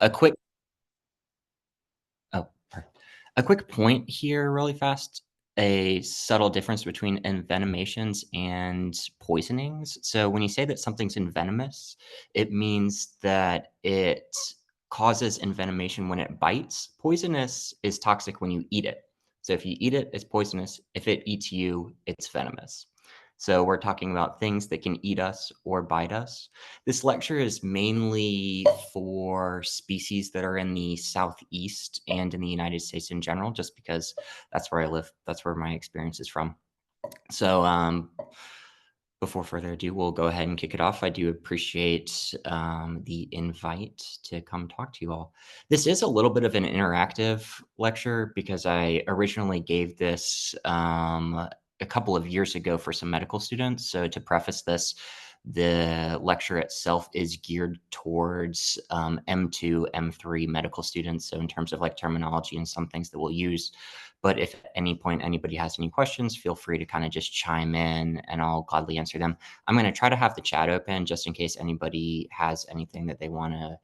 A quick Oh, sorry. A quick point here really fast, a subtle difference between envenomations and poisonings. So when you say that something's envenomous, it means that it causes envenomation when it bites. Poisonous is toxic when you eat it. So if you eat it, it's poisonous. If it eats you, it's venomous. So we're talking about things that can eat us or bite us. This lecture is mainly for species that are in the Southeast and in the United States in general, just because that's where I live. That's where my experience is from. So, before further ado, we'll go ahead and kick it off. I do appreciate the invite to come talk to you all. This is a little bit of an interactive lecture because I originally gave this a couple of years ago for some medical students. So to preface this, the lecture itself is geared towards M2, M3 medical students. So in terms of like terminology and some things that we'll use, but if at any point anybody has any questions, feel free to kind of just chime in and I'll gladly answer them. I'm going to try to have the chat open just in case anybody has anything that they want to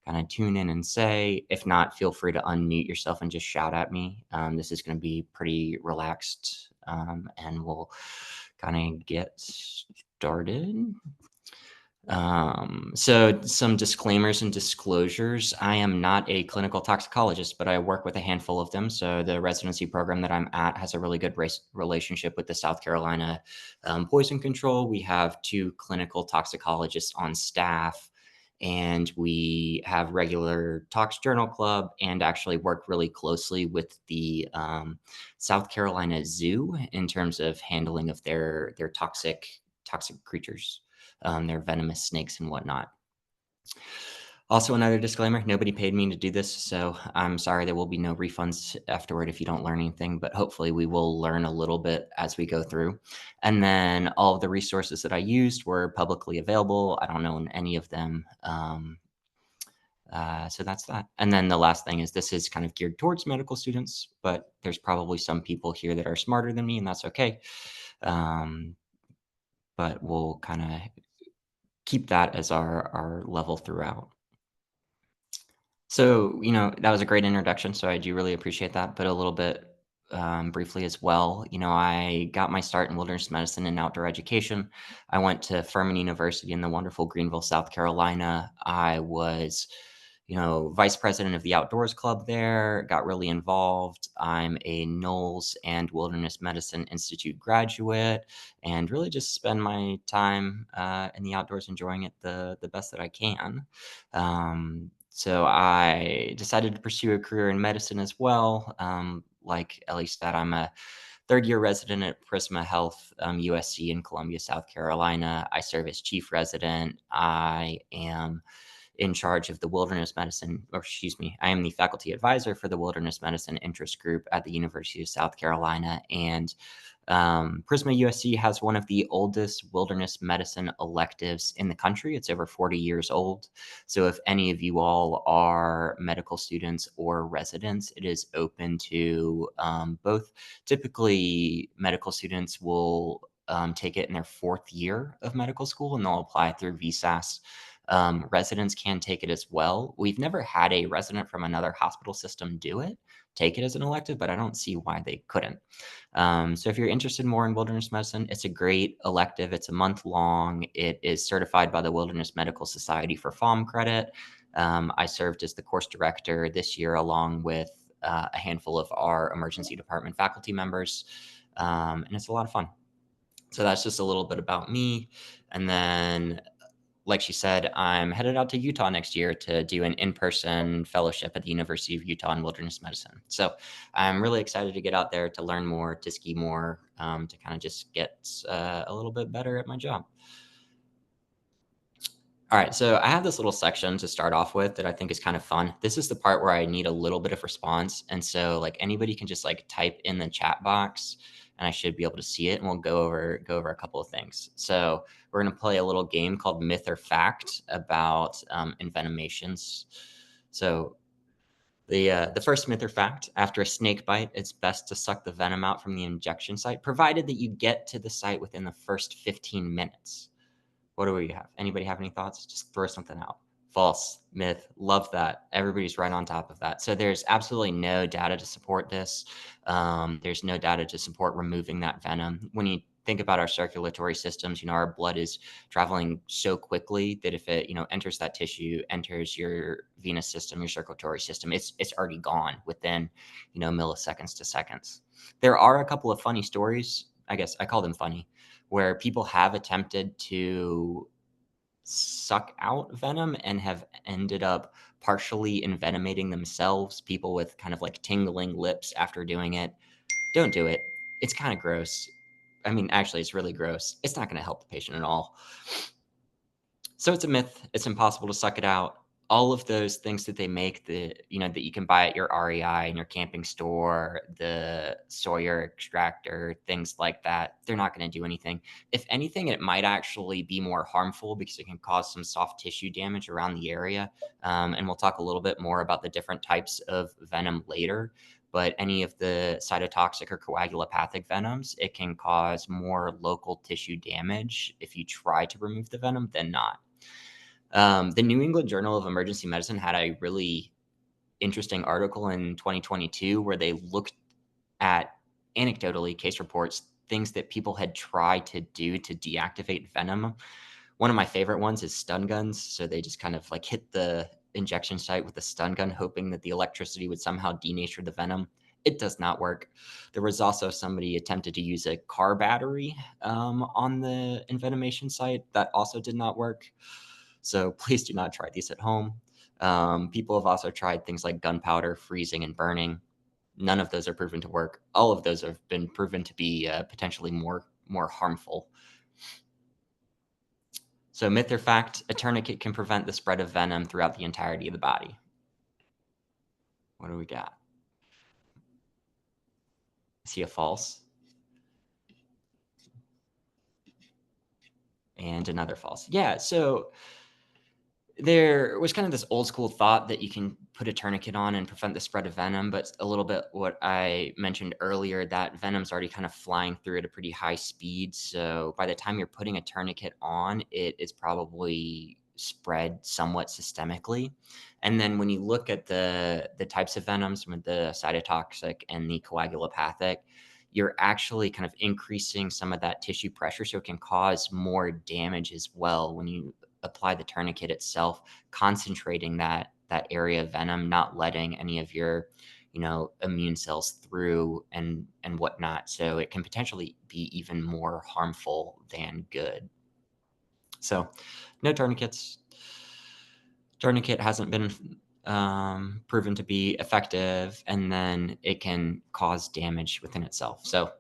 kind of tune in and say. If not, feel free to unmute yourself and just shout at me. This is going to be pretty relaxed and we'll kind of get started. So some disclaimers and disclosures. I am not a clinical toxicologist, but I work with a handful of them. So the residency program that I'm at has a really good relationship with the South Carolina Poison Control. We have 2 clinical toxicologists on staff, and we have regular Tox Journal Club and actually work really closely with the South Carolina Zoo in terms of handling of their toxic creatures, their venomous snakes and whatnot. Also, another disclaimer, nobody paid me to do this, so I'm sorry there will be no refunds afterward if you don't learn anything, but hopefully we will learn a little bit as we go through. And then all of the resources that I used were publicly available. I don't own any of them. So that's that. And then the last thing is this is kind of geared towards medical students, but there's probably some people here that are smarter than me, and that's okay. But we'll kind of keep that as our level throughout. So, that was a great introduction, so I do really appreciate that, but a little bit briefly as well. I got my start in wilderness medicine and outdoor education. I went to Furman University in the wonderful Greenville, South Carolina. I was, vice president of the outdoors club there, got really involved. I'm a Knowles and Wilderness Medicine Institute graduate, and really just spend my time in the outdoors enjoying it the best that I can. So I decided to pursue a career in medicine as well. Like Ellie said, I'm a third-year resident at Prisma Health, USC in Columbia, South Carolina. I serve as chief resident. I am in charge of the wilderness medicine, or excuse me, I am the faculty advisor for the wilderness medicine interest group at the University of South Carolina. And Prisma USC has one of the oldest wilderness medicine electives in the country. It's over 40 years old. So if any of you all are medical students or residents, it is open to both. Typically, medical students will take it in their 4th year of medical school and they'll apply through VSAS. Residents can take it as well. We've never had a resident from another hospital system take it as an elective, but I don't see why they couldn't. So if you're interested more in wilderness medicine, it's a great elective. It's a month long. It is certified by the Wilderness Medical Society for FOM credit. I served as the course director this year along with a handful of our emergency department faculty members, and it's a lot of fun. So that's just a little bit about me. And then like she said, I'm headed out to Utah next year to do an in-person fellowship at the University of Utah in wilderness medicine. So I'm really excited to get out there to learn more, to ski more, to kind of just get a little bit better at my job. All right, so I have this little section to start off with that I think is kind of fun. This is the part where I need a little bit of response. And so like anybody can just like type in the chat box and I should be able to see it and we'll go over a couple of things. So we're going to play a little game called Myth or Fact about Envenomations. So the first myth or fact, after a snake bite, it's best to suck the venom out from the injection site, provided that you get to the site within the first 15 minutes. What do we have? Anybody have any thoughts? Just throw something out. False. Myth. Love that. Everybody's right on top of that. So there's absolutely no data to support this. There's no data to support removing that venom. When you think about our circulatory systems, our blood is traveling so quickly that if it, enters that tissue, enters your venous system, your circulatory system, it's already gone within, milliseconds to seconds. There are a couple of funny stories. I guess I call them funny, where people have attempted to suck out venom and have ended up partially envenomating themselves, people with kind of like tingling lips after doing it. Don't do it. It's kind of gross. I mean, actually, it's really gross. It's not going to help the patient at all. So it's a myth. It's impossible to suck it out. All of those things that they make that you can buy at your REI and your camping store, the Sawyer extractor, things like that, they're not going to do anything. If anything, it might actually be more harmful because it can cause some soft tissue damage around the area. And we'll talk a little bit more about the different types of venom later. But any of the cytotoxic or coagulopathic venoms, it can cause more local tissue damage if you try to remove the venom than not. The New England Journal of Emergency Medicine had a really interesting article in 2022 where they looked at anecdotally case reports, things that people had tried to do to deactivate venom. One of my favorite ones is stun guns. So they just kind of like hit the injection site with a stun gun, hoping that the electricity would somehow denature the venom. It does not work. There was also somebody attempted to use a car battery on the envenomation site. That also did not work. So please do not try these at home. People have also tried things like gunpowder, freezing, and burning. None of those are proven to work. All of those have been proven to be potentially more harmful. So myth or fact, a tourniquet can prevent the spread of venom throughout the entirety of the body. What do we got? I see a false and another false. Yeah, so there was kind of this old school thought that you can put a tourniquet on and prevent the spread of venom, but a little bit what I mentioned earlier, that venom's already kind of flying through at a pretty high speed. So by the time you're putting a tourniquet on, it is probably spread somewhat systemically. And then when you look at the types of venoms, with the cytotoxic and the coagulopathic, you're actually kind of increasing some of that tissue pressure, so it can cause more damage as well when you apply the tourniquet itself, concentrating that area of venom, not letting any of your immune cells through and whatnot. So it can potentially be even more harmful than good. So no tourniquets. Tourniquet hasn't been proven to be effective, and then it can cause damage within itself. So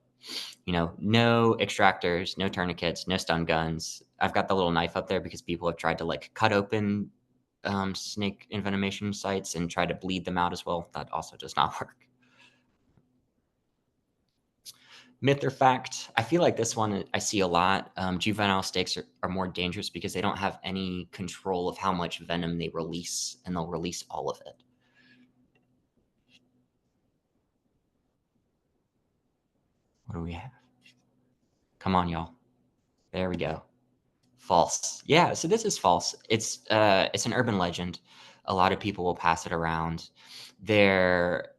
no extractors, no tourniquets, no stun guns. I've got the little knife up there because people have tried to like cut open snake envenomation sites and try to bleed them out as well. That also does not work. Myth or fact? I feel like this one I see a lot. Juvenile snakes are more dangerous because they don't have any control of how much venom they release, and they'll release all of it. What do we have? Come on, y'all. There we go. False. Yeah, so this is false. It's an urban legend. A lot of people will pass it around. There,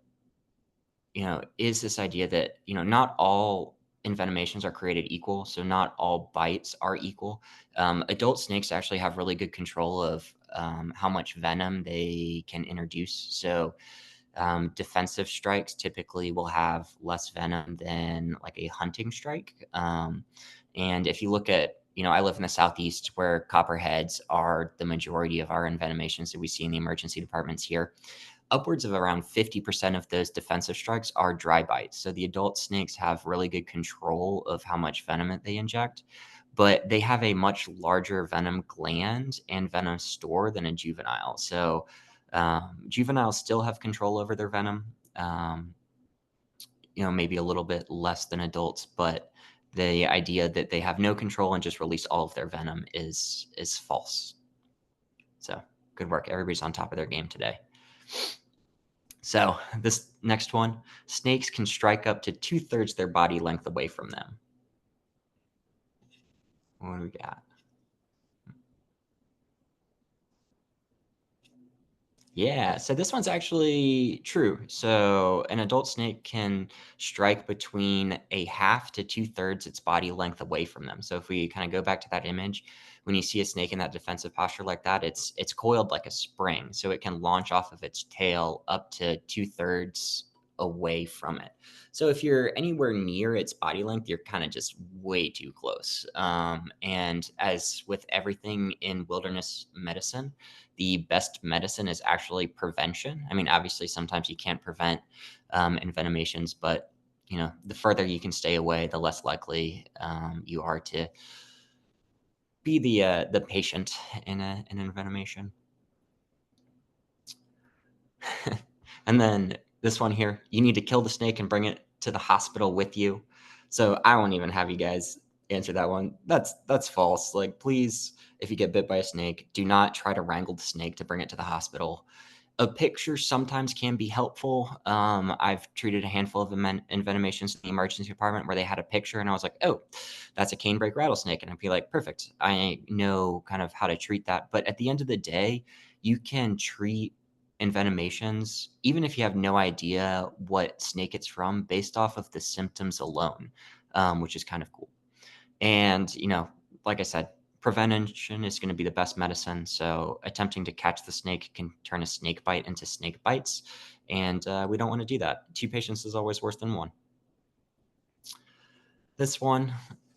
is this idea that, not all envenomations are created equal, so not all bites are equal. Adult snakes actually have really good control of how much venom they can introduce. So defensive strikes typically will have less venom than like a hunting strike. And if you look at, I live in the Southeast where copperheads are the majority of our envenomations that we see in the emergency departments here. Upwards of around 50% of those defensive strikes are dry bites. So the adult snakes have really good control of how much venom they inject, but they have a much larger venom gland and venom store than a juvenile. So juveniles still have control over their venom, maybe a little bit less than adults, but the idea that they have no control and just release all of their venom is false. So good work. Everybody's on top of their game today. So this next one, snakes can strike up to 2/3 their body length away from them. What do we got? Yeah, so this one's actually true. So an adult snake can strike between a half to two-thirds its body length away from them. So if we kind of go back to that image, when you see a snake in that defensive posture like that, it's coiled like a spring, so it can launch off of its tail up to two-thirds away from it. So if you're anywhere near its body length, you're kind of just way too close. And as with everything in wilderness medicine, the best medicine is actually prevention. I mean, obviously, sometimes you can't prevent envenomations, but the further you can stay away, the less likely you are to be the patient in an envenomation. And then this one here, you need to kill the snake and bring it to the hospital with you. So I won't even have you guys answer that one. That's false. Like, please, if you get bit by a snake, do not try to wrangle the snake to bring it to the hospital. A picture sometimes can be helpful. I've treated a handful of envenomations in the emergency department where they had a picture, and I was like, "Oh, that's a canebrake rattlesnake," and I'd be like, "Perfect. I know kind of how to treat that." But at the end of the day, you can treat envenomations even if you have no idea what snake it's from based off of the symptoms alone, which is kind of cool. And, like I said, prevention is going to be the best medicine. So attempting to catch the snake can turn a snake bite into snake bites. And we don't want to do that. Two patients is always worse than one. This one.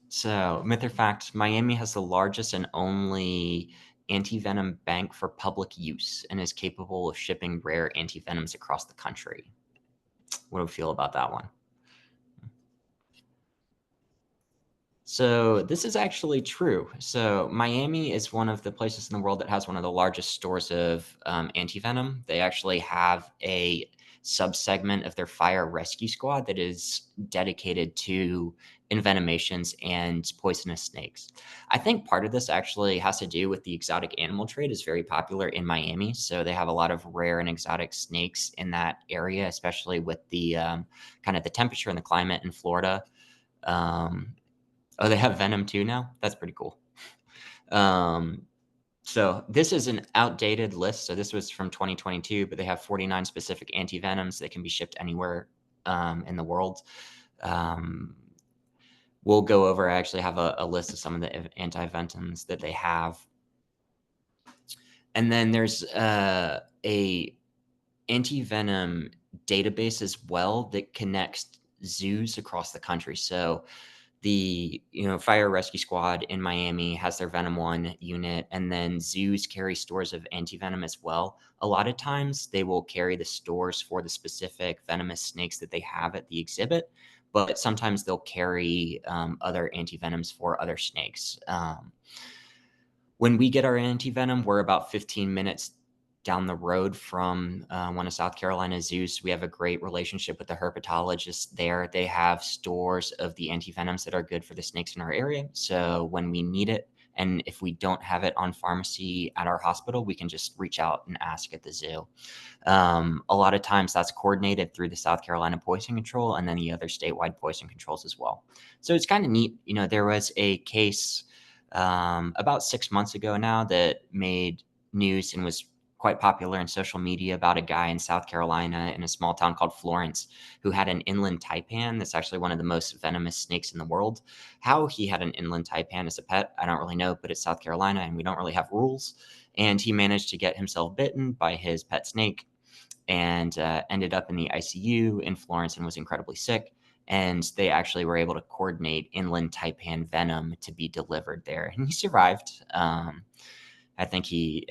So, myth or fact, Miami has the largest and only anti-venom bank for public use and is capable of shipping rare anti-venoms across the country. What do we feel about that one? So this is actually true. So Miami is one of the places in the world that has one of the largest stores of antivenom. They actually have a subsegment of their fire rescue squad that is dedicated to envenomations and poisonous snakes. I think part of this actually has to do with the exotic animal trade is very popular in Miami. So they have a lot of rare and exotic snakes in that area, especially with the kind of the temperature and the climate in Florida. Um, Oh, they have Venom too now? That's pretty cool. Um, so this is an outdated list. So this was from 2022, but they have 49 specific anti-venoms that can be shipped anywhere in the world. Um, we'll go over, I actually have a list of some of the anti-venoms that they have. And then there's a anti-venom database as well that connects zoos across the country. So the fire rescue squad in Miami has their Venom 1 unit, and then zoos carry stores of anti-venom as well. A lot of times they will carry the stores for the specific venomous snakes that they have at the exhibit, but sometimes they'll carry other anti-venoms for other snakes. When we get our anti-venom, we're about 15 minutes down the road from one of South Carolina's zoos. We have a great relationship with the herpetologists there. They have stores of the antivenoms that are good for the snakes in our area. So when we need it, and if we don't have it on pharmacy at our hospital, we can just reach out and ask at the zoo. A lot of times that's coordinated through the South Carolina Poison Control and then the other statewide poison controls as well. So it's kind of neat. There was a case about 6 months ago now that made news and was quite popular in social media about a guy in South Carolina in a small town called Florence who had an inland taipan that's actually one of the most venomous snakes in the world. How he had an inland taipan as a pet, I don't really know, but it's South Carolina and we don't really have rules. And he managed to get himself bitten by his pet snake and ended up in the ICU in Florence and was incredibly sick. And they actually were able to coordinate inland taipan venom to be delivered there, and he survived. I think he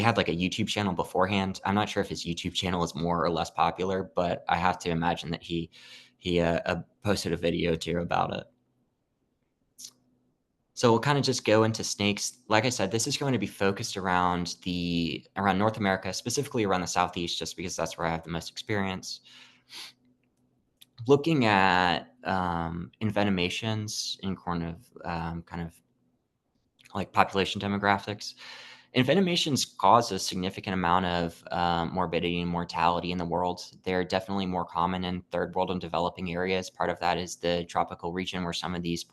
had like a YouTube channel beforehand. I'm not sure if his YouTube channel is more or less popular, but I have to imagine that he posted a video too about it. So we'll kind of just go into snakes. Like I said, this is going to be focused around North America, specifically around the Southeast, just because that's where I have the most experience. Looking at envenomations in kind of like population demographics, envenomations cause a significant amount of morbidity and mortality in the world. They're definitely more common in third world and developing areas. Part of that is the tropical region where some of these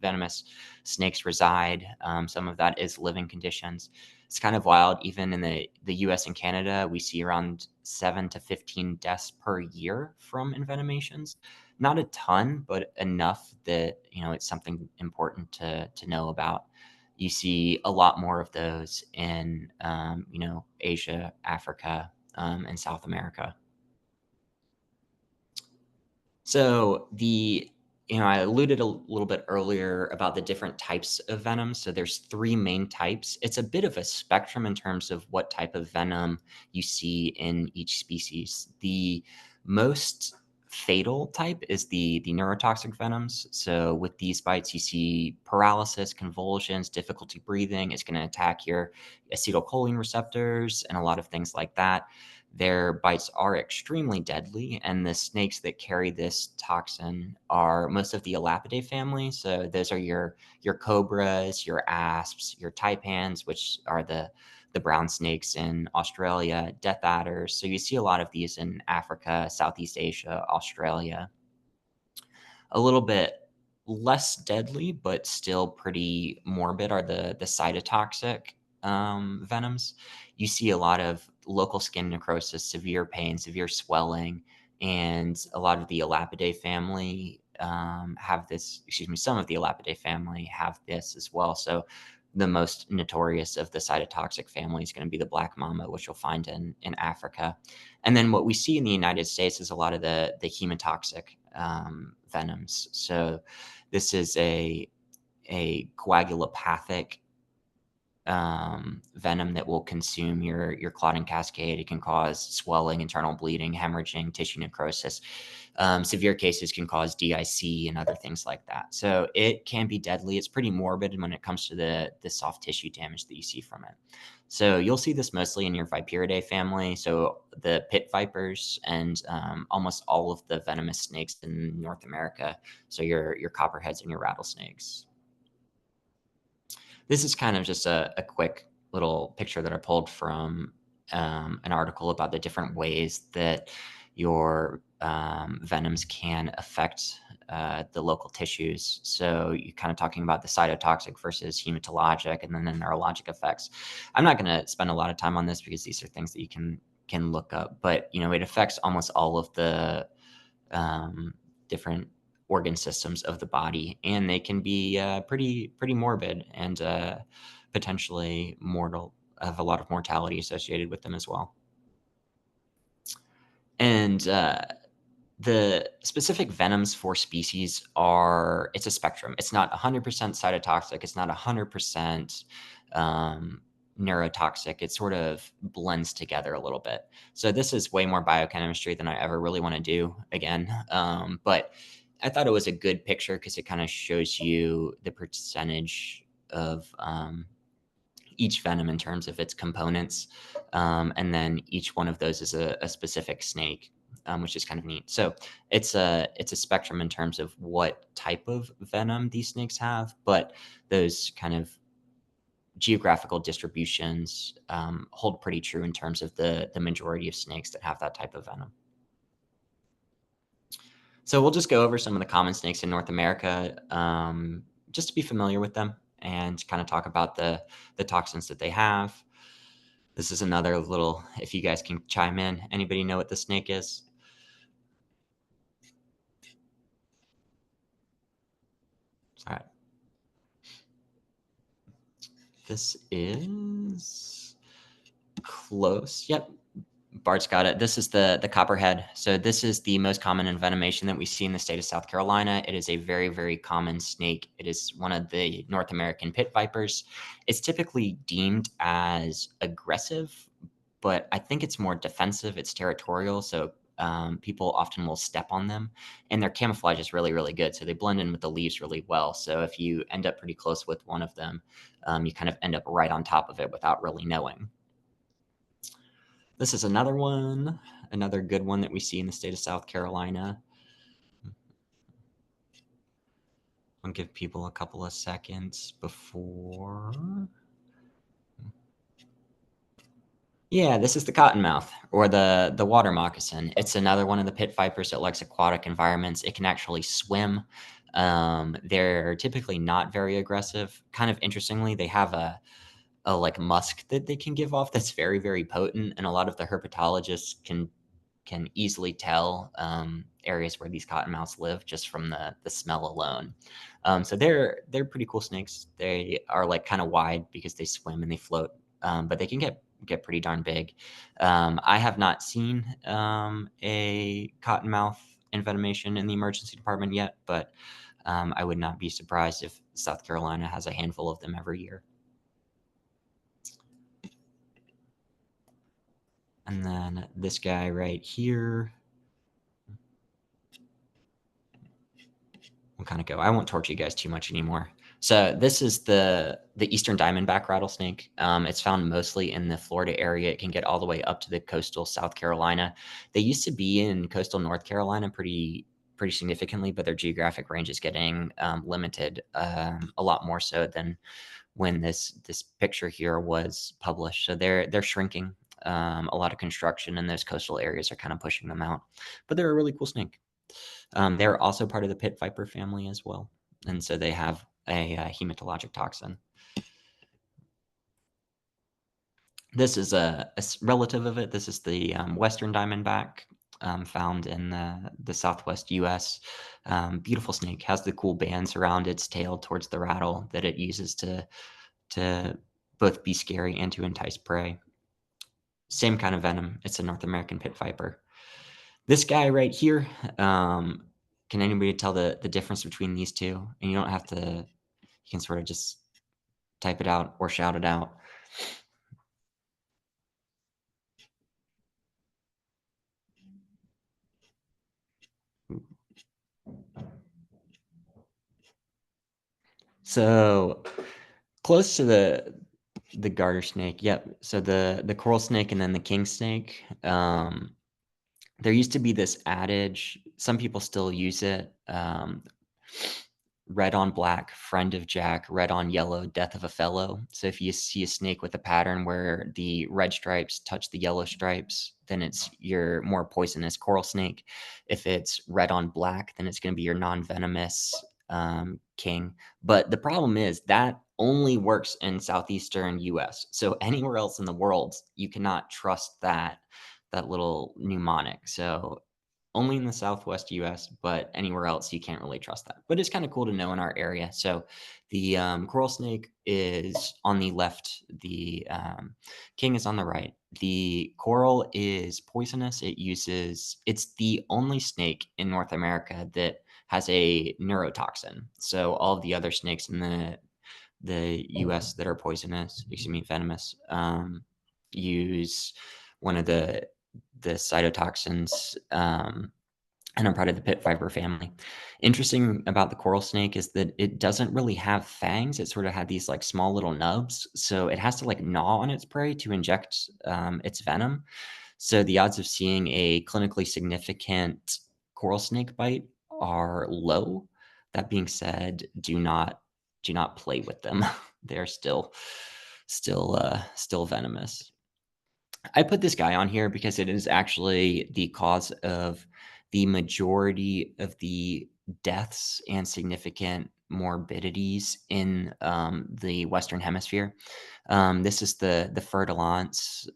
venomous snakes reside. Some of that is living conditions. It's kind of wild. Even in the US and Canada, we see around 7 to 15 deaths per year from Envenomations. Not a ton, but enough that, it's something important to know about. You see a lot more of those in, Asia, Africa, and South America. So I alluded a little bit earlier about the different types of venom. So there's three main types. It's a bit of a spectrum in terms of what type of venom you see in each species. The most fatal type is the neurotoxic venoms. So with these bites, you see paralysis, convulsions, difficulty breathing. It's going to attack your acetylcholine receptors and a lot of things like that. Their bites are extremely deadly, and the snakes that carry this toxin are most of the Elapidae family. So those are your cobras, your asps, your taipans, which are the brown snakes in Australia, death adders. So you see a lot of these in Africa, Southeast Asia, Australia. A little bit less deadly, but still pretty morbid are the cytotoxic venoms. You see a lot of local skin necrosis, severe pain, severe swelling, and a lot of the Elapidae family have this. Excuse me, some of the Elapidae family have this as well. So the most notorious of the cytotoxic family is going to be the black mamba, which you'll find in Africa. And then what we see in the United States is a lot of the hemotoxic venoms. So this is a coagulopathic venom that will consume your clotting cascade. It can cause swelling, internal bleeding, hemorrhaging, tissue necrosis. Severe cases can cause DIC and other things like that. So it can be deadly. It's pretty morbid when it comes to the soft tissue damage that you see from it. So you'll see this mostly in your Viperidae family. So the pit vipers and almost all of the venomous snakes in North America. So your copperheads and your rattlesnakes. This is kind of just a quick little picture that I pulled from an article about the different ways that your venoms can affect the local tissues. So you're kind of talking about the cytotoxic versus hematologic and then the neurologic effects. I'm not going to spend a lot of time on this because these are things that you can look up, but it affects almost all of the different organ systems of the body, and they can be pretty morbid and potentially mortal, have a lot of mortality associated with them as well. And the specific venoms for species it's a spectrum. It's not 100% cytotoxic. It's not 100% neurotoxic. It sort of blends together a little bit. So this is way more biochemistry than I ever really want to do again. But I thought it was a good picture because it kind of shows you the percentage of each venom in terms of its components. And then each one of those is a specific snake, which is kind of neat. So it's a spectrum in terms of what type of venom these snakes have, but those kind of geographical distributions hold pretty true in terms of the majority of snakes that have that type of venom. So we'll just go over some of the common snakes in North America, just to be familiar with them and kind of talk about the toxins that they have. This is another little, if you guys can chime in. Anybody know what the snake is? All right. This is close. Yep. Bart's got it. This is the copperhead. So this is the most common envenomation that we see in the state of South Carolina. It is a very, very common snake. It is one of the North American pit vipers. It's typically deemed as aggressive, but I think it's more defensive. It's territorial. So people often will step on them, and their camouflage is really, really good. So they blend in with the leaves really well. So if you end up pretty close with one of them, you kind of end up right on top of it without really knowing. This is another one, another good one that we see in the state of South Carolina. I'll give people a couple of seconds before. Yeah, this is the cottonmouth or the water moccasin. It's another one of the pit vipers that likes aquatic environments. It can actually swim. They're typically not very aggressive. Kind of interestingly, they have like musk that they can give off that's very, very potent, and a lot of the herpetologists can easily tell areas where these cottonmouths live just from the smell alone. So they're pretty cool snakes. They are like kind of wide because they swim and they float, but they can get pretty darn big. I have not seen a cottonmouth envenomation in the emergency department yet, but I would not be surprised if South Carolina has a handful of them every year. And then this guy right here will kind of go. I won't torture you guys too much anymore. So this is the eastern diamondback rattlesnake. It's found mostly in the Florida area. It can get all the way up to the coastal South Carolina. They used to be in coastal North Carolina pretty significantly, but their geographic range is getting limited a lot more so than when this picture here was published. So they're shrinking. A lot of construction in those coastal areas are kind of pushing them out, but they're a really cool snake. They're also part of the pit viper family as well, and so they have a hematologic toxin. This is a relative of it. This is the western diamondback, found in the southwest U.S. Beautiful snake, has the cool bands around its tail towards the rattle that it uses to both be scary and to entice prey. Same kind of venom. It's a North American pit viper. This guy right here, can anybody tell the difference between these two? And you don't have to, you can sort of just type it out or shout it out. So close to the garter snake. Yep. So the coral snake and then the king snake. There used to be this adage, some people still use it. Red on black, friend of Jack, red on yellow, death of a fellow. So if you see a snake with a pattern where the red stripes touch the yellow stripes, then it's your more poisonous coral snake. If it's red on black, then it's going to be your non-venomous king. But the problem is that only works in southeastern US. So anywhere else in the world, you cannot trust that little mnemonic. So only in the Southwest US, but anywhere else you can't really trust that. But it's kind of cool to know in our area. So the coral snake is on the left, the king is on the right. The coral is poisonous. It's the only snake in North America that has a neurotoxin. So all of the other snakes in the US that are poisonous, excuse me, venomous, use one of the cytotoxins, and are part of the pit viper family. Interesting about the coral snake is that it doesn't really have fangs. It sort of had these like small little nubs, so it has to like gnaw on its prey to inject its venom. So the odds of seeing a clinically significant coral snake bite are low. That being said, do not play with them. They're still venomous. I put this guy on here because it is actually the cause of the majority of the deaths and significant morbidities in the Western Hemisphere. This is the Fer-de-Lance.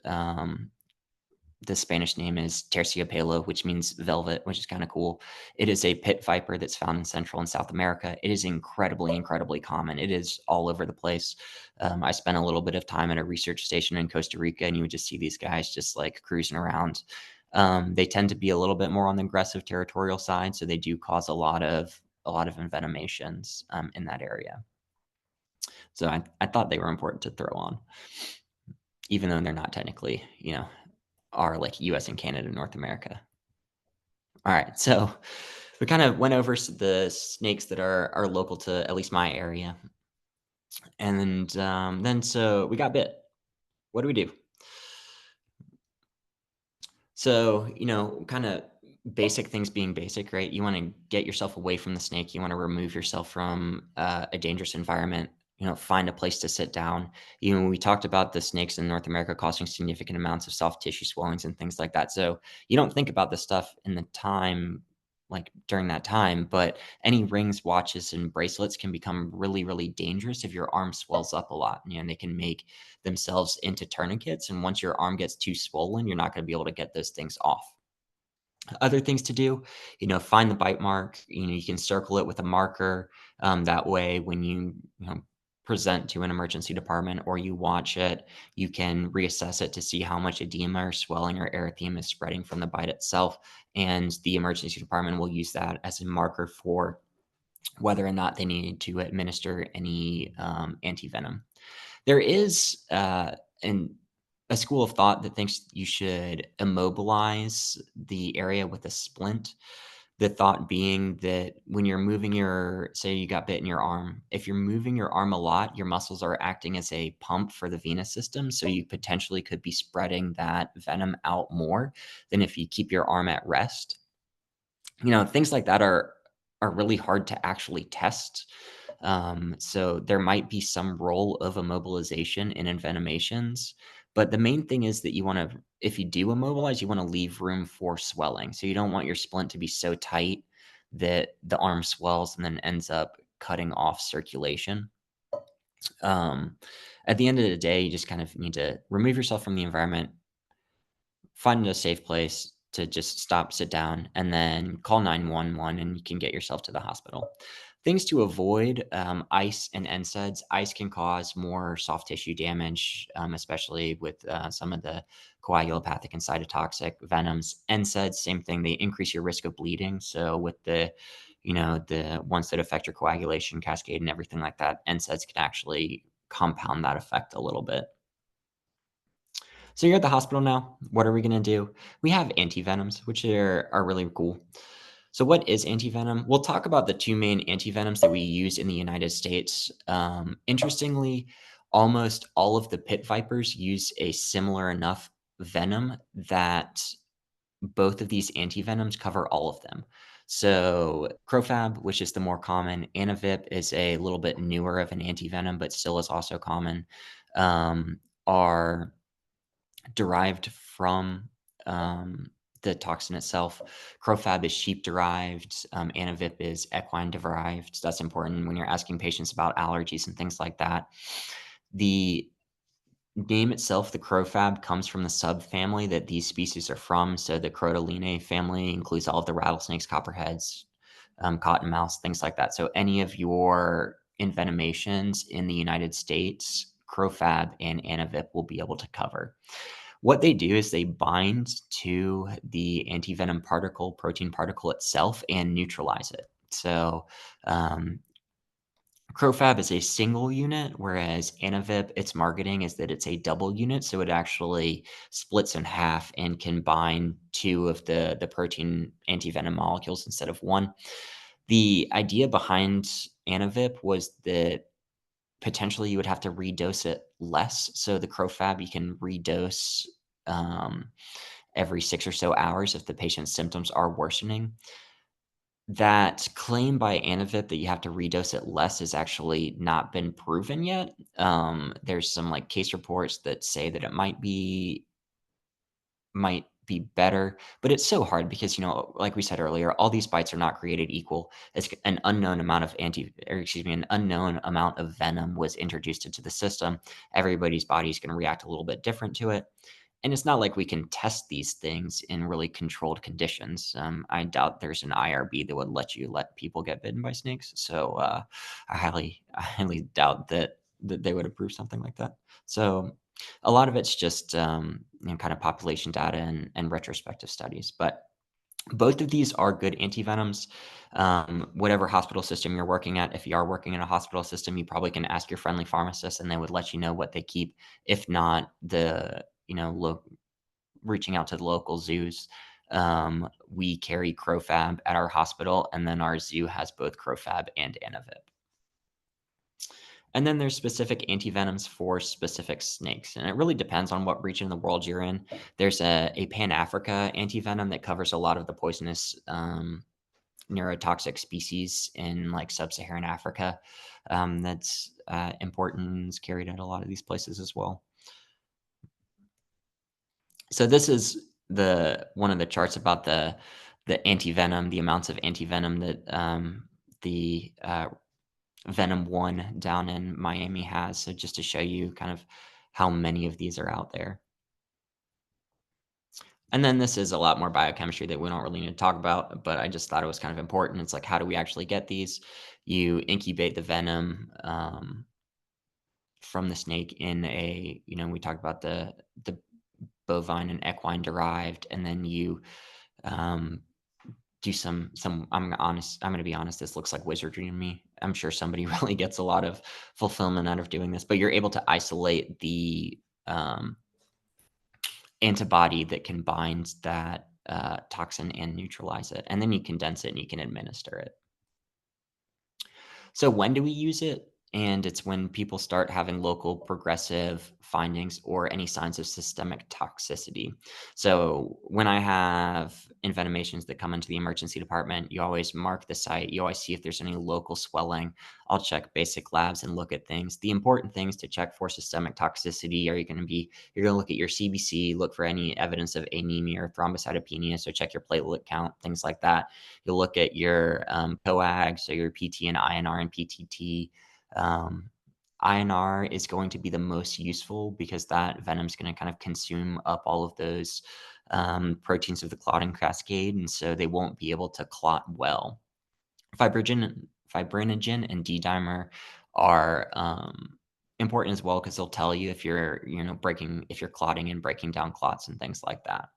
The Spanish name is terciopelo, which means velvet, which is kind of cool. It is a pit viper that's found in Central and South America. It is incredibly, incredibly common. It is all over the place. I spent a little bit of time at a research station in Costa Rica, and you would just see these guys just like cruising around. They tend to be a little bit more on the aggressive territorial side, so they do cause a lot of envenomations in that area. So I thought they were important to throw on, even though they're not technically, are like US and Canada, North America. All right. So we kind of went over the snakes that are local to at least my area. And then so we got bit. What do we do? So, kind of basic things being basic, right? You want to get yourself away from the snake. You want to remove yourself from a dangerous environment. Find a place to sit down. We talked about the snakes in North America causing significant amounts of soft tissue swellings and things like that. So you don't think about this stuff in the time like during that time, but any rings, watches, and bracelets can become really, really dangerous if your arm swells up a lot. You know, and they can make themselves into tourniquets. And once your arm gets too swollen, you're not going to be able to get those things off. Other things to do, find the bite mark. You can circle it with a marker. That way, when you present to an emergency department or you watch it, you can reassess it to see how much edema or swelling or erythema is spreading from the bite itself. And the emergency department will use that as a marker for whether or not they need to administer any antivenom. There is an a school of thought that thinks you should immobilize the area with a splint. The thought being that when you're moving your say you got bit in your arm, if you're moving your arm a lot, your muscles are acting as a pump for the venous system, so you potentially could be spreading that venom out more than if you keep your arm at rest. Things like that are really hard to actually test. So there might be some role of immobilization in envenomations, but the main thing is that if you do immobilize, you want to leave room for swelling. So you don't want your splint to be so tight that the arm swells and then ends up cutting off circulation. Um, at the end of the day, you just kind of need to remove yourself from the environment, find a safe place to just stop, sit down, and then call 911 and you can get yourself to the hospital. Things to avoid, ice and NSAIDs. Ice can cause more soft tissue damage, especially with some of the coagulopathic and cytotoxic venoms. NSAIDs, same thing. They increase your risk of bleeding. So with the ones that affect your coagulation cascade and everything like that, NSAIDs can actually compound that effect a little bit. So you're at the hospital now. What are we gonna do? We have antivenoms, which are really cool. So what is antivenom? We'll talk about the two main antivenoms that we use in the United States. Interestingly, almost all of the pit vipers use a similar enough venom that both of these antivenoms cover all of them. So Crofab, which is the more common, Anavip is a little bit newer of an antivenom, but still is also common. Are derived from, the toxin itself. Crofab is sheep derived, Anavip is equine derived. That's important when you're asking patients about allergies and things like that. The name itself, the Crofab, comes from the subfamily that these species are from. So the Crotalinae family includes all of the rattlesnakes, copperheads, cottonmouths, things like that. So any of your envenomations in the United States, Crofab and Anavip will be able to cover. What they do is they bind to the antivenom particle, protein particle itself, and neutralize it. So, um, Crofab is a single unit, whereas Anavip, its marketing is that it's a double unit, so it actually splits in half and can bind two of the protein antivenom molecules instead of one. The idea behind Anavip was that potentially you would have to redose it less. So the Crofab, you can redose um, every 6 or so hours if the patient's symptoms are worsening. That claim by Anavip that you have to redose it less has actually not been proven yet. There's some like case reports that say that it might be better, but it's so hard because, like we said earlier, all these bites are not created equal. It's an unknown amount of an unknown amount of venom was introduced into the system. Everybody's body is going to react a little bit different to it. And it's not like we can test these things in really controlled conditions. I doubt there's an IRB that would let people get bitten by snakes. So I highly doubt that they would approve something like that. So a lot of it's just kind of population data and retrospective studies. But both of these are good antivenoms. Whatever hospital system you're working at, if you are working in a hospital system, you probably can ask your friendly pharmacist, and they would let you know what they keep. If not, reaching out to the local zoos. We carry Crofab at our hospital, and then our zoo has both Crofab and Anavip. And then there's specific antivenoms for specific snakes, and it really depends on what region of the world you're in. There's a Pan-Africa antivenom that covers a lot of the poisonous neurotoxic species in like sub-Saharan Africa. That's important and is carried at a lot of these places as well. So this is the one of the charts about the the antivenom, the amounts of antivenom that the Venom 1 down in Miami has. So just to show you kind of how many of these are out there. And then this is a lot more biochemistry that we don't really need to talk about, but I just thought it was kind of important. It's like, how do we actually get these? You incubate the venom from the snake in a, we talked about the bovine and equine derived, and then you um, do some. I'm gonna be honest. This looks like wizardry to me. I'm sure somebody really gets a lot of fulfillment out of doing this, but you're able to isolate the um, antibody that can bind that, toxin and neutralize it, and then you condense it and you can administer it. So when do we use it? And it's when people start having local progressive findings or any signs of systemic toxicity. So when I have Envenomations that come into the emergency department, you always mark the site. You always see if there's any local swelling. I'll check basic labs and look at things. The important things to check for systemic toxicity are you're going to look at your CBC, look for any evidence of anemia or thrombocytopenia. So check your platelet count, things like that. You'll look at your coag, so your PT and INR and PTT. Um, INR is going to be the most useful because that venom is going to kind of consume up all of those proteins of the clotting cascade, and so they won't be able to clot well. Fibrinogen and D-dimer are important as well because they'll tell you if if you're clotting and breaking down clots and things like that.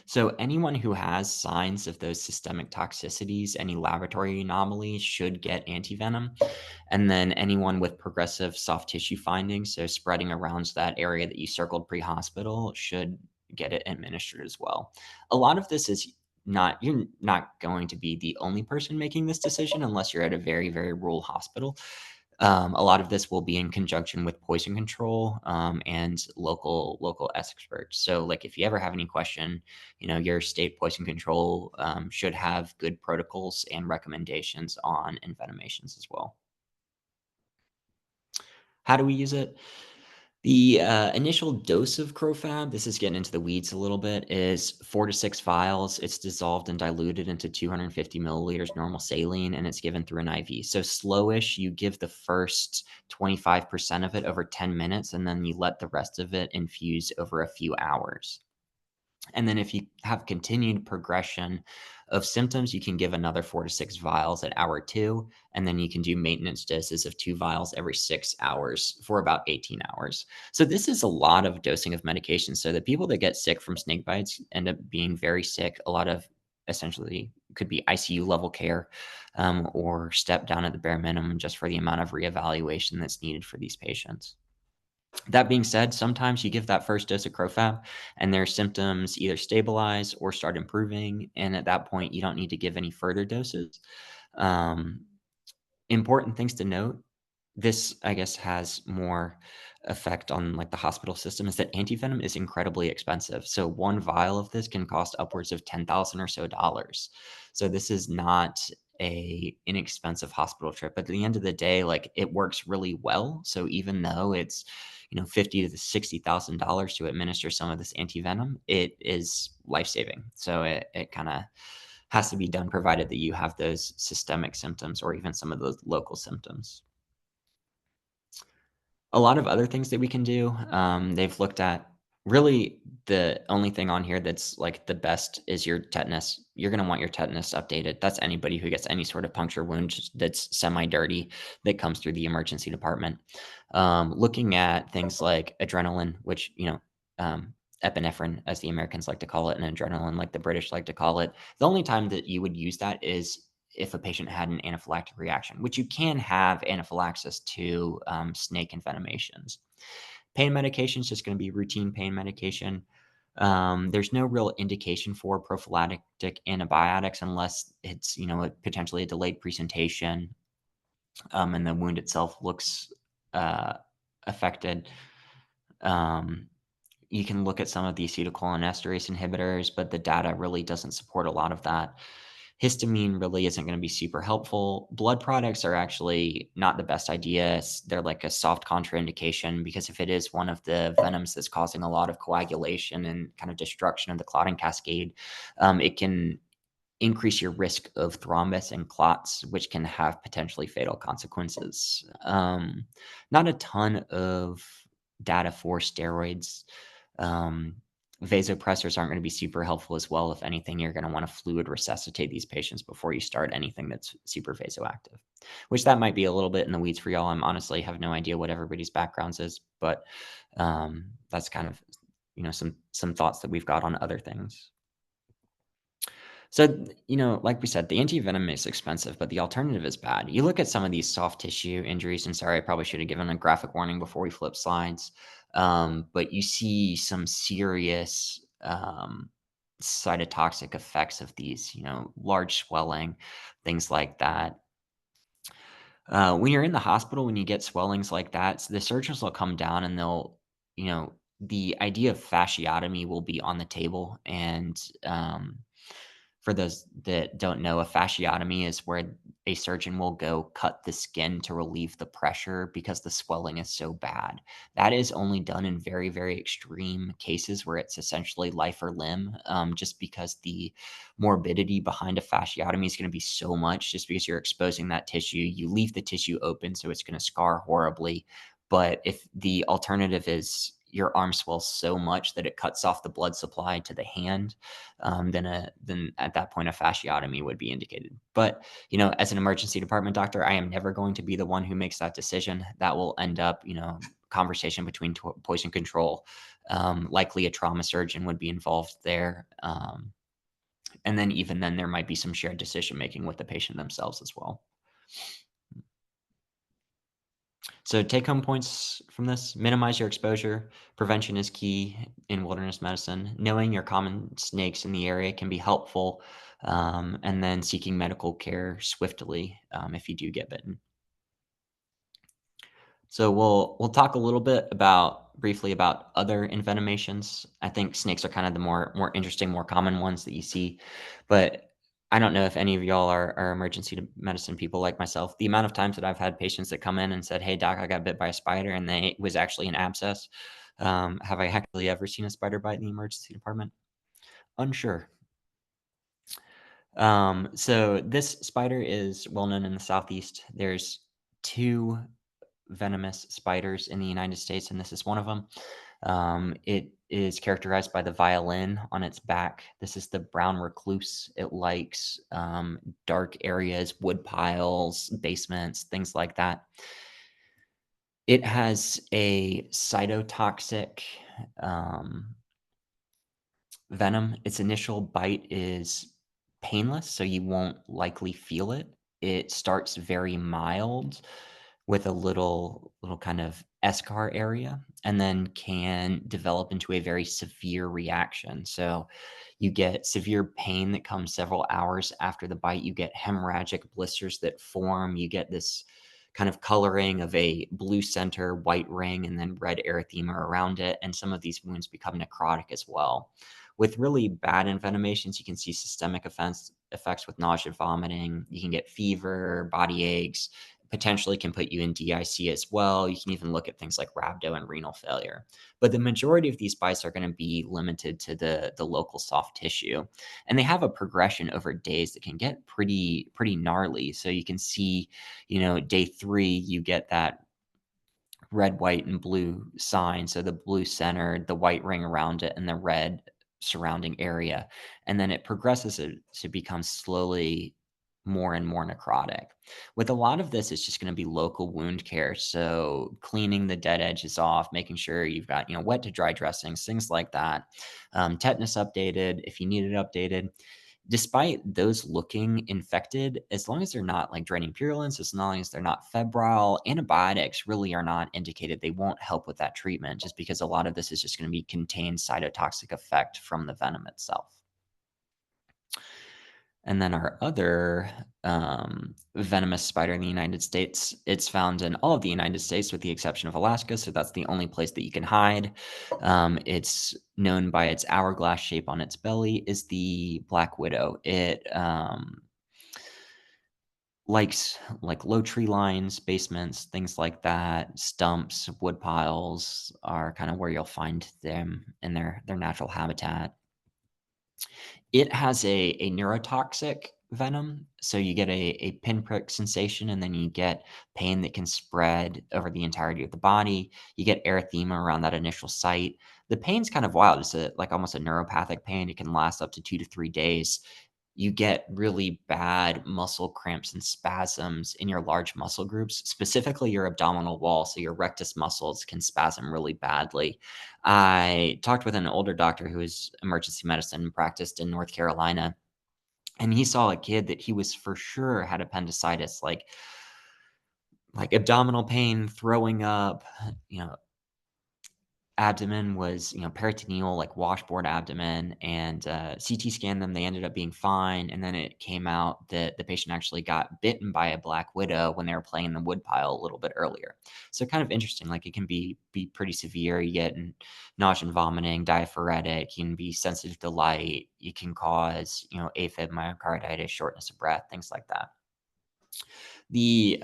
So anyone who has signs of those systemic toxicities, any laboratory anomalies should get antivenom. And then anyone with progressive soft tissue findings, so spreading around that area that you circled pre-hospital, should get it administered as well. A lot of this is you're not going to be the only person making this decision unless you're at a very, very rural hospital. A lot of this will be in conjunction with poison control and local experts. So, like, if you ever have any question, your state poison control should have good protocols and recommendations on envenomations as well. How do we use it? The initial dose of Crofab, this is getting into the weeds a little bit, is 4 to 6 vials. It's dissolved and diluted into 250 milliliters normal saline, and it's given through an IV. So slowish, you give the first 25% of it over 10 minutes, and then you let the rest of it infuse over a few hours. And then if you have continued progression of symptoms, you can give another 4 to 6 vials at hour 2, and then you can do maintenance doses of 2 vials every 6 hours for about 18 hours. So this is a lot of dosing of medication. So the people that get sick from snake bites end up being very sick. A lot of essentially could be ICU level care or step down at the bare minimum just for the amount of reevaluation that's needed for these patients. That being said, sometimes you give that first dose of Crofab and their symptoms either stabilize or start improving. And at that point, you don't need to give any further doses. Um, Important things to note, this, I guess, has more effect on like the hospital system is that antivenom is incredibly expensive. So one vial of this can cost upwards of 10,000 or so dollars. So this is not a inexpensive hospital trip. But at the end of the day, like it works really well. So even though it's, 50 to $60,000 to administer some of this antivenom, it is life-saving. So it kind of has to be done provided that you have those systemic symptoms or even some of those local symptoms. A lot of other things that we can do, they've looked at really the only thing on here that's like the best is your tetanus. You're going to want your tetanus updated. That's anybody who gets any sort of puncture wound that's semi dirty that comes through the emergency department. Looking at things like adrenaline, which, epinephrine, as the Americans like to call it, and adrenaline, like the British like to call it. The only time that you would use that is if a patient had an anaphylactic reaction, which you can have anaphylaxis to snake envenomations. Pain medication is just going to be routine pain medication. There's no real indication for prophylactic antibiotics unless it's potentially a delayed presentation and the wound itself looks uh, affected. Um, you can look at some of the acetylcholinesterase inhibitors, but the data really doesn't support a lot of that. Histamine really isn't gonna be super helpful. Blood products are actually not the best idea. They're like a soft contraindication because if it is one of the venoms that's causing a lot of coagulation and kind of destruction of the clotting cascade, it can increase your risk of thrombus and clots, which can have potentially fatal consequences. Not a ton of data for steroids. Um, Vasopressors aren't going to be super helpful as well. If anything, you're going to want to fluid resuscitate these patients before you start anything that's super vasoactive, which that might be a little bit in the weeds for y'all. I'm honestly have no idea what everybody's backgrounds is, but that's kind of some thoughts that we've got on other things. So, like we said, the anti-venom is expensive, but the alternative is bad. You look at some of these soft tissue injuries, and sorry, I probably should have given a graphic warning before we flip slides. But you see some serious cytotoxic effects of these, large swelling, things like that. When you're in the hospital, when you get swellings like that, the surgeons will come down and the idea of fasciotomy will be on the table. And for those that don't know, a fasciotomy is where a surgeon will go cut the skin to relieve the pressure because the swelling is so bad. That is only done in very, very extreme cases where it's essentially life or limb, just because the morbidity behind a fasciotomy is going to be so much, just because you're exposing that tissue. You leave the tissue open, so it's going to scar horribly. But if the alternative is your arm swells so much that it cuts off the blood supply to the hand, then at that point a fasciotomy would be indicated. But as an emergency department doctor, I am never going to be the one who makes that decision. That will end up, conversation between poison control. Likely a trauma surgeon would be involved there. And then even then, there might be some shared decision making with the patient themselves as well. So take home points from this: minimize your exposure. Prevention is key in wilderness medicine. Knowing your common snakes in the area can be helpful. And then seeking medical care swiftly if you do get bitten. So we'll talk a little bit briefly about other envenomations. I think snakes are kind of the more interesting, more common ones that you see, but I don't know if any of y'all are emergency medicine people like myself. The amount of times that I've had patients that come in and said, "Hey doc, I got bit by a spider," and it was actually an abscess. Have I actually ever seen a spider bite in the emergency department? Unsure. So this spider is well known in the southeast. There's two venomous spiders in the United States, and this is one of them. It is characterized by the violin on its back. This is the brown recluse. It likes dark areas, wood piles, basements, things like that. It has a cytotoxic um, venom. Its initial bite is painless, so you won't likely feel it. It starts very mild with a little kind of eschar area, and then can develop into a very severe reaction. So you get severe pain that comes several hours after the bite. You get hemorrhagic blisters that form. You get this kind of coloring of a blue center, white ring, and then red erythema around it. And some of these wounds become necrotic as well. With really bad envenomations, you can see systemic effects with nausea, vomiting. You can get fever, body aches, potentially can put you in DIC as well. You can even look at things like rhabdo and renal failure. But the majority of these bites are going to be limited to the local soft tissue. And they have a progression over days that can get pretty gnarly. So you can see, day 3, you get that red, white, and blue sign. So the blue center, the white ring around it, and the red surrounding area. And then it progresses to become slowly more and more necrotic. With a lot of this, it's just going to be local wound care. So cleaning the dead edges off, making sure you've got, wet to dry dressings, things like that. Tetanus updated if you need it updated. Despite those looking infected, as long as they're not like draining purulence, as long as they're not febrile, antibiotics really are not indicated. They won't help with that treatment just because a lot of this is just going to be contained cytotoxic effect from the venom itself. And then our other venomous spider in the United States, it's found in all of the United States with the exception of Alaska. So that's the only place that you can hide. It's known by its hourglass shape on its belly, is the black widow. It like low tree lines, basements, things like that, stumps, wood piles are kind of where you'll find them in their natural habitat. It has a neurotoxic venom, so you get a pinprick sensation, and then you get pain that can spread over the entirety of the body. You get erythema around that initial site. The pain's kind of wild. It's like almost a neuropathic pain. It can last up to 2 to 3 days. You get really bad muscle cramps and spasms in your large muscle groups, specifically your abdominal wall, so your rectus muscles can spasm really badly. I talked with an older doctor who is emergency medicine and practiced in North Carolina, and he saw a kid that he was for sure had appendicitis, like abdominal pain, throwing up, you know, abdomen was, peritoneal, like washboard abdomen, and CT scanned them. They ended up being fine, and then it came out that the patient actually got bitten by a black widow when they were playing in the woodpile a little bit earlier. So kind of interesting. Like it can be pretty severe. You get nausea and vomiting, diaphoretic. You can be sensitive to light. You can cause, AFib, myocarditis, shortness of breath, things like that. The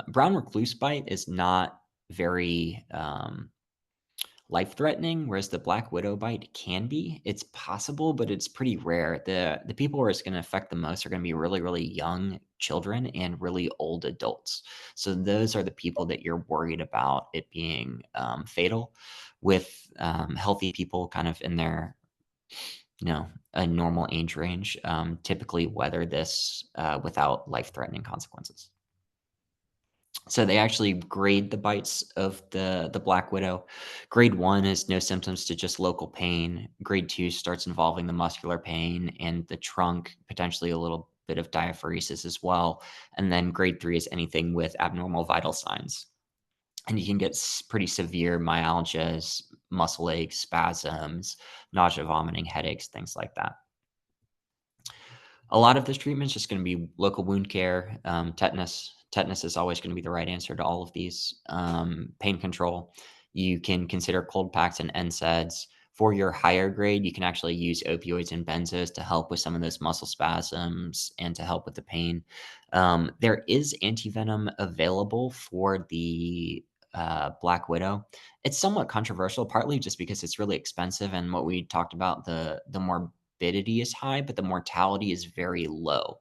brown recluse bite is not very life-threatening, whereas the black widow bite can be. It's possible, but it's pretty rare. The people where it's gonna affect the most are gonna be really, really young children and really old adults. So those are the people that you're worried about it being, fatal. With, healthy people kind of in their, a normal age range, typically weather this, without life-threatening consequences. So they actually grade the bites of the black widow. Grade 1 is no symptoms to just local pain. Grade 2 starts involving the muscular pain and the trunk, potentially a little bit of diaphoresis as well. And then grade 3 is anything with abnormal vital signs. And you can get pretty severe myalgias, muscle aches, spasms, nausea, vomiting, headaches, things like that. A lot of this treatment is just gonna be local wound care, tetanus. Tetanus is always gonna be the right answer to all of these. Pain control. You can consider cold packs and NSAIDs. For your higher grade, you can actually use opioids and benzos to help with some of those muscle spasms and to help with the pain. There is antivenom available for the Black Widow. It's somewhat controversial, partly just because it's really expensive, and what we talked about, the morbidity is high, but the mortality is very low.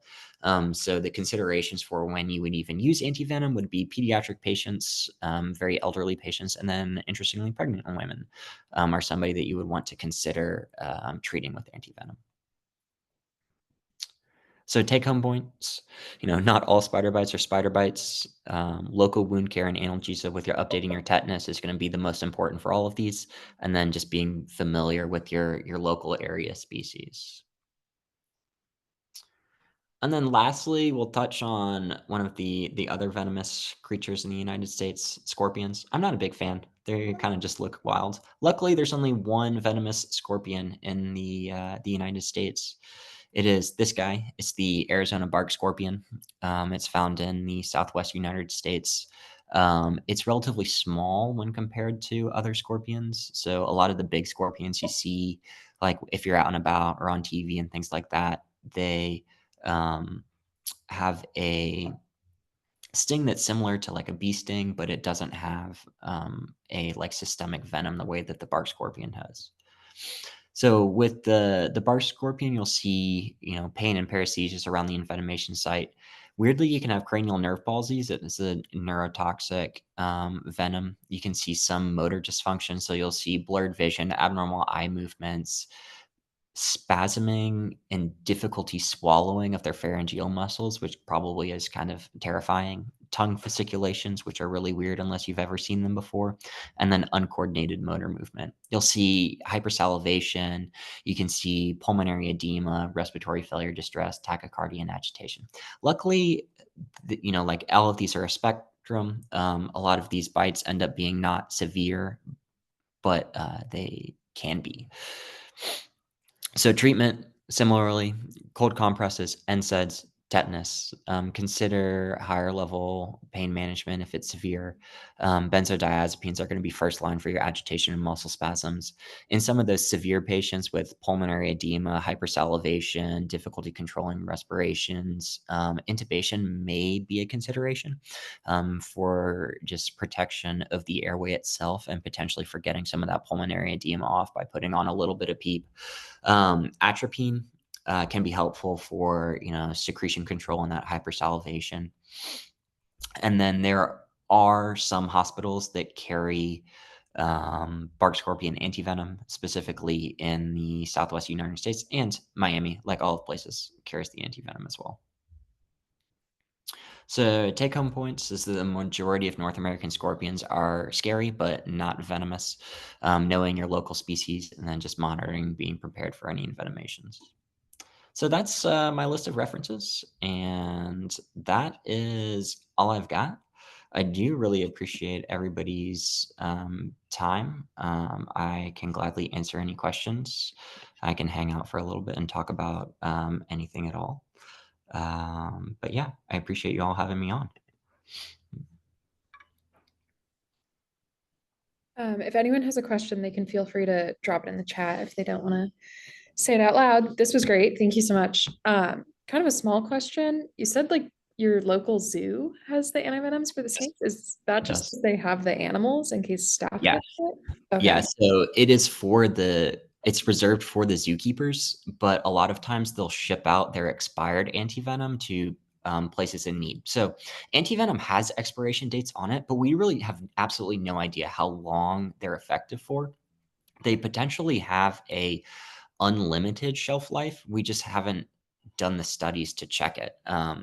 So the considerations for when you would even use antivenom would be pediatric patients, very elderly patients, and then interestingly, pregnant women are somebody that you would want to consider treating with antivenom. So take home points, not all spider bites are spider bites. Local wound care and analgesia with your updating your tetanus is going to be the most important for all of these. And then just being familiar with your local area species. And then lastly, we'll touch on one of the other venomous creatures in the United States, scorpions. I'm not a big fan. They kind of just look wild. Luckily, there's only one venomous scorpion in the United States. It is this guy. It's the Arizona bark scorpion. It's found in the Southwest United States. It's relatively small when compared to other scorpions. So a lot of the big scorpions you see, like if you're out and about or on TV and things like that, they um, have a sting that's similar to like a bee sting, but it doesn't have a like systemic venom the way that the bark scorpion has. So with the bark scorpion, you'll see pain and paresthesias around the envenomation site. Weirdly, you can have cranial nerve palsies. It's a neurotoxic venom. You can see some motor dysfunction, so you'll see blurred vision, abnormal eye movements, spasming and difficulty swallowing of their pharyngeal muscles, which probably is kind of terrifying. Tongue fasciculations, which are really weird unless you've ever seen them before, and then uncoordinated motor movement. You'll see hypersalivation. You can see pulmonary edema, respiratory failure, distress, tachycardia, and agitation. Luckily, like all of these are a spectrum. A lot of these bites end up being not severe, but they can be. So treatment, similarly, cold compresses, NSAIDs, tetanus. Consider higher level pain management if it's severe. Benzodiazepines are going to be first line for your agitation and muscle spasms. In some of those severe patients with pulmonary edema, hypersalivation, difficulty controlling respirations, intubation may be a consideration for just protection of the airway itself and potentially for getting some of that pulmonary edema off by putting on a little bit of PEEP. Atropine can be helpful for secretion control and that hypersalivation. And then there are some hospitals that carry bark scorpion antivenom, specifically in the Southwest United States, and Miami, like all places, carries the antivenom as well. So take home points is that the majority of North American scorpions are scary, but not venomous. Knowing your local species and then just monitoring, being prepared for any envenomations. So that's my list of references, and that is all I've got. I do really appreciate everybody's time. I can gladly answer any questions. I can hang out for a little bit and talk about anything at all. But yeah, I appreciate you all having me on. If anyone has a question, they can feel free to drop it in the chat if they don't want to say it out loud. This was great. Thank you so much. Kind of a small question. You said like your local zoo has the antivenoms for the snakes. Is that just Yes. because they have the animals in case staff Yeah. gets it? Okay. Yeah, so it's reserved for the zookeepers, but a lot of times they'll ship out their expired antivenom to places in need. So antivenom has expiration dates on it, but we really have absolutely no idea how long they're effective for. They potentially have a unlimited shelf life. We just haven't done the studies to check it.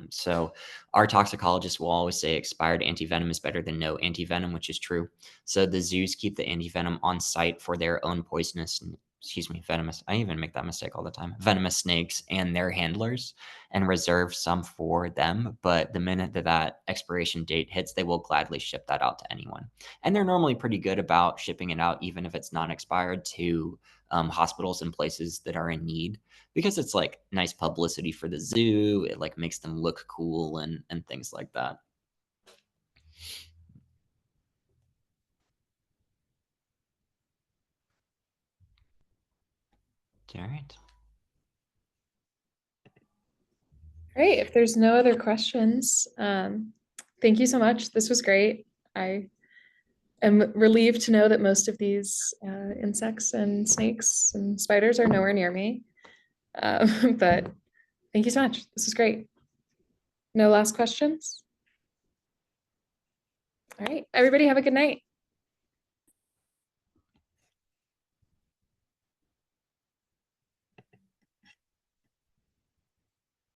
So our toxicologist will always say expired antivenom is better than no antivenom, which is true. So the zoos keep the antivenom on site for their own poisonous, excuse me, venomous. I even make that mistake all the time. Venomous snakes and their handlers, and reserve some for them. But the minute that expiration date hits, they will gladly ship that out to anyone. And they're normally pretty good about shipping it out, even if it's non-expired, to hospitals and places that are in need, because it's like nice publicity for the zoo. It like makes them look cool and things like that. All right. Great. If there's no other questions, thank you so much. This was great. I am relieved to know that most of these insects and snakes and spiders are nowhere near me. But thank you so much. This was great. No last questions? All right. Everybody have a good night.